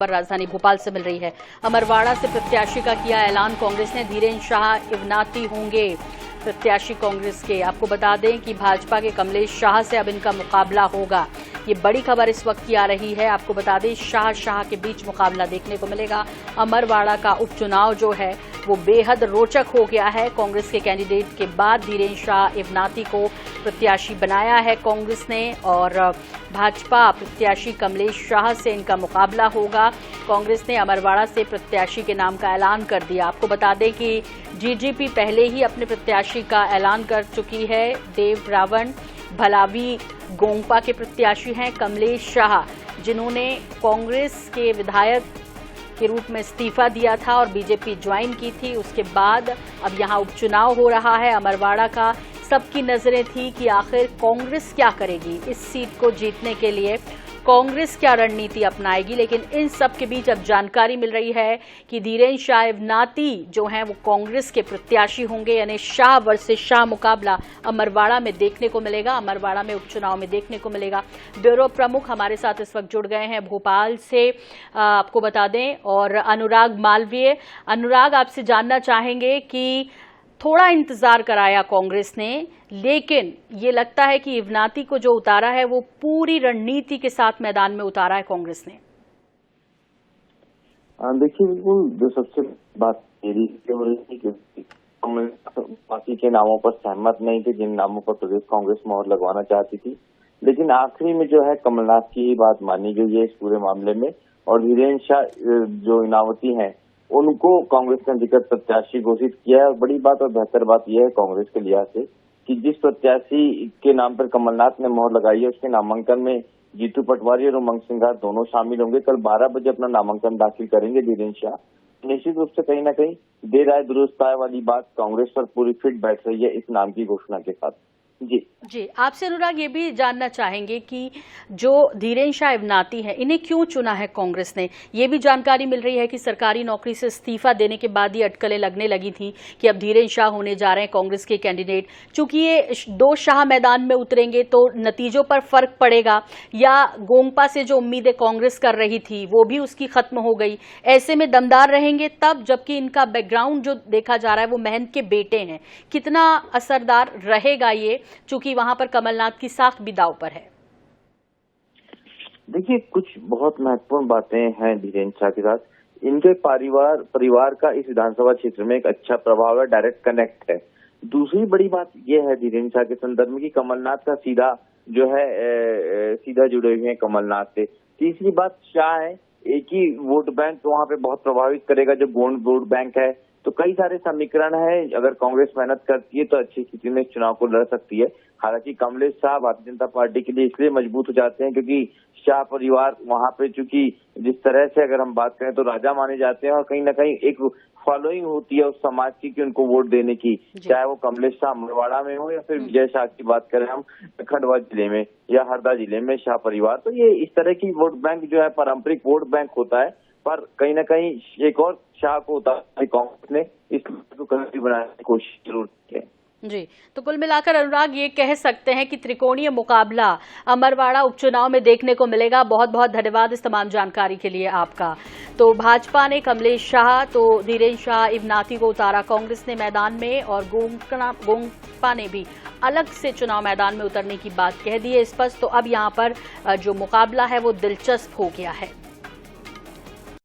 पर राजधानी भोपाल से मिल रही है। अमरवाड़ा से प्रत्याशी का किया ऐलान कांग्रेस ने। धीरेन्द्र शाह इवनाती होंगे प्रत्याशी कांग्रेस के। आपको बता दें कि भाजपा के कमलेश शाह से अब इनका मुकाबला होगा। ये बड़ी खबर इस वक्त की आ रही है। आपको बता दें शाह के बीच मुकाबला देखने को मिलेगा। अमरवाड़ा का उपचुनाव जो है वो बेहद रोचक हो गया है। कांग्रेस के कैंडिडेट के बाद धीरेन्द्र शाह इवनाती को प्रत्याशी बनाया है कांग्रेस ने और भाजपा प्रत्याशी कमलेश शाह से इनका मुकाबला होगा। कांग्रेस ने अमरवाड़ा से प्रत्याशी के नाम का ऐलान कर दिया। आपको बता दें कि जीजीपी पहले ही अपने प्रत्याशी का ऐलान कर चुकी है। देव रावण भलावी गोंगपा के प्रत्याशी हैं कमलेश शाह, जिन्होंने कांग्रेस के विधायक के रूप में इस्तीफा दिया था और बीजेपी ज्वाइन की थी। उसके बाद अब यहां उपचुनाव हो रहा है अमरवाड़ा का। सबकी नजरें थी कि आखिर कांग्रेस क्या करेगी, इस सीट को जीतने के लिए कांग्रेस क्या रणनीति अपनाएगी। लेकिन इन सब के बीच अब जानकारी मिल रही है कि धीरेन्द्र शाह इवनाती जो हैं वो कांग्रेस के प्रत्याशी होंगे, यानी शाह वर्सेस शाह मुकाबला अमरवाड़ा में देखने को मिलेगा। अमरवाड़ा में उपचुनाव में देखने को मिलेगा। ब्यूरो प्रमुख हमारे साथ इस वक्त जुड़ गए हैं भोपाल से, आपको बता दें, और अनुराग मालवीय। अनुराग, आपसे जानना चाहेंगे कि थोड़ा इंतजार कराया कांग्रेस ने, लेकिन ये लगता है कि इवनाती को जो उतारा है वो पूरी रणनीति के साथ मैदान में उतारा है कांग्रेस ने। देखिए, बिल्कुल जो सबसे बात हो रही थी कि बाकी के नामों पर सहमत नहीं थे, जिन नामों पर प्रदेश कांग्रेस मोहर लगवाना चाहती थी, लेकिन आखिरी में जो है कमलनाथ की ही बात मानी गई है इस पूरे मामले में। और धीरेन्द्र शाह जो इनावती हैं उनको कांग्रेस ने अधिकृत प्रत्याशी घोषित किया है। और बड़ी बात और बेहतर बात यह है कांग्रेस के लिहाज से कि जिस प्रत्याशी के नाम पर कमलनाथ ने मोहर लगाई है उसके नामांकन में जीतू पटवारी और उमंग सिंघार दोनों शामिल होंगे। कल 12 बजे अपना नामांकन दाखिल करेंगे धीरेन्द्र शाह। निश्चित रूप से कहीं ना कहीं देर आए दुरुस्त आए वाली बात कांग्रेस पर पूरी फिट बैठ रही है इस नाम की घोषणा के साथ। जी, आपसे अनुराग ये भी जानना चाहेंगे कि जो धीरेन्द्र शाह इवनाती है इन्हें क्यों चुना है कांग्रेस ने। ये भी जानकारी मिल रही है कि सरकारी नौकरी से इस्तीफा देने के बाद ही अटकलें लगने लगी थी कि अब धीरेन्द्र शाह होने जा रहे हैं कांग्रेस के कैंडिडेट। चूंकि ये दो शाह मैदान में उतरेंगे तो नतीजों पर फर्क पड़ेगा, या गोंगपा से जो उम्मीदें कांग्रेस कर रही थी वो भी उसकी खत्म हो गई। ऐसे में दमदार रहेंगे तब, जबकि इनका बैकग्राउंड जो देखा जा रहा है वो महंत के बेटे हैं। कितना असरदार रहेगा ये, चूंकि वहां पर कमलनाथ की साख भी दांव पर है। देखिए, कुछ बहुत महत्वपूर्ण बातें हैं धीरेन्द्र शाह के साथ। इनके परिवार का इस विधानसभा क्षेत्र में एक अच्छा प्रभाव है, डायरेक्ट कनेक्ट है। दूसरी बड़ी बात यह है धीरेन्द्र शाह के संदर्भ में कि कमलनाथ का सीधा जो है सीधा जुड़े हुए हैं कमलनाथ से। तीसरी बात शाह है, एक ही वोट बैंक वहां पे बहुत प्रभावित करेगा जो गोंड वोट बैंक है। तो कई सारे समीकरण है, अगर कांग्रेस मेहनत करती है तो अच्छी स्थिति में इस चुनाव को लड़ सकती है। हालांकि कमलेश शाह भारतीय जनता पार्टी के लिए इसलिए मजबूत हो जाते हैं क्योंकि शाह परिवार वहां पे, चूंकि जिस तरह से अगर हम बात करें तो राजा माने जाते हैं और कहीं ना कहीं एक फॉलोइंग होती है उस समाज की कि उनको वोट देने की, चाहे वो कमलेश शाह अमरवाड़ा में हो या फिर विजय शाह की बात करें हम खंडवा जिले में या हरदा जिले में शाह परिवार। तो ये इस तरह की वोट बैंक जो है पारंपरिक वोट बैंक होता है, पर कहीं ना कहीं एक और शाह को उतारने कांग्रेस ने इस को कहीं बनाने की कोशिश जरूर की है। जी, तो कुल मिलाकर अनुराग ये कह सकते हैं कि त्रिकोणीय मुकाबला अमरवाड़ा उपचुनाव में देखने को मिलेगा। बहुत बहुत धन्यवाद इस तमाम जानकारी के लिए आपका। तो भाजपा ने कमलेश शाह तो धीरेन्द्र शाह इवनाती को उतारा कांग्रेस ने मैदान में, और गोंगपा ने भी अलग से चुनाव मैदान में उतरने की बात कह दी है स्पष्ट। तो अब यहाँ पर जो मुकाबला है वो दिलचस्प हो गया है।